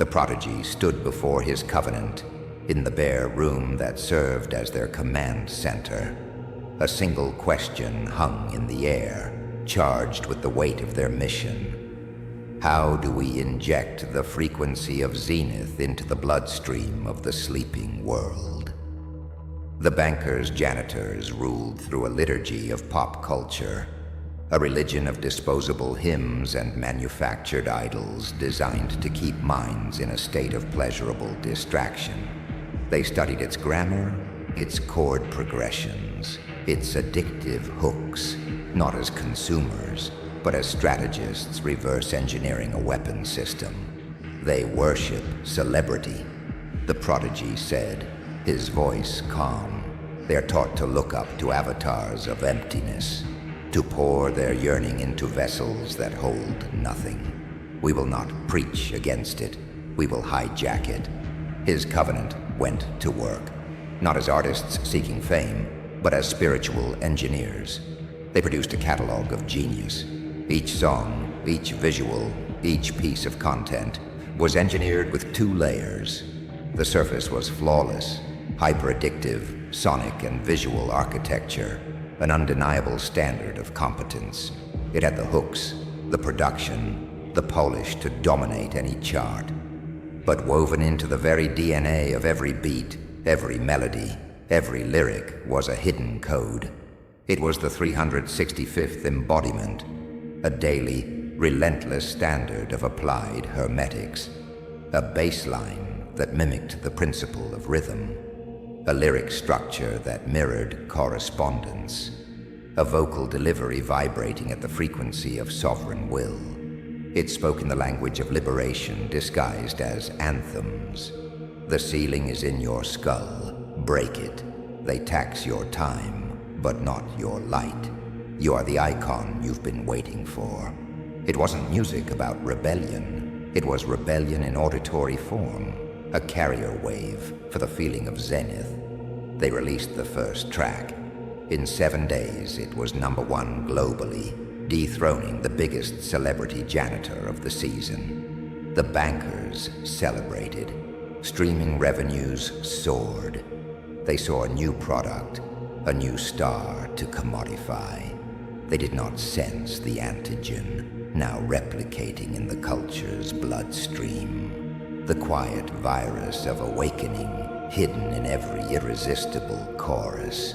The prodigy stood before his covenant in the bare room that served as their command center. A single question hung in the air, charged with the weight of their mission. How do we inject the frequency of zenith into the bloodstream of the sleeping world? The banker's janitors ruled through a liturgy of pop culture, a religion of disposable hymns and manufactured idols designed to keep minds in a state of pleasurable distraction. They studied its grammar, its chord progressions, its addictive hooks, not as consumers, but as strategists reverse engineering a weapon system. They worship celebrity, the prodigy said, his voice calm. They're taught to look up to avatars of emptiness, to pour their yearning into vessels that hold nothing. We will not preach against it. We will hijack it. His covenant went to work, not as artists seeking fame, but as spiritual engineers. They produced a catalog of genius. Each song, each visual, each piece of content was engineered with 2 layers. The surface was flawless, hyper-addictive, sonic and visual architecture, an undeniable standard of competence. It had the hooks, the production, the polish to dominate any chart. But woven into the very DNA of every beat, every melody, every lyric was a hidden code. It was the 365th embodiment, a daily, relentless standard of applied hermetics, a baseline that mimicked the principle of rhythm, a lyric structure that mirrored correspondence, a vocal delivery vibrating at the frequency of sovereign will. It spoke in the language of liberation disguised as anthems. The ceiling is in your skull. Break it. They tax your time, but not your light. You are the icon you've been waiting for. It wasn't music about rebellion. It was rebellion in auditory form, a carrier wave for the feeling of zenith. They released the first track. In 7 days, it was #1 globally, dethroning the biggest celebrity janitor of the season. The bankers celebrated. Streaming revenues soared. They saw a new product, a new star to commodify. They did not sense the antigen, now replicating in the culture's bloodstream. The quiet virus of awakening, hidden in every irresistible chorus.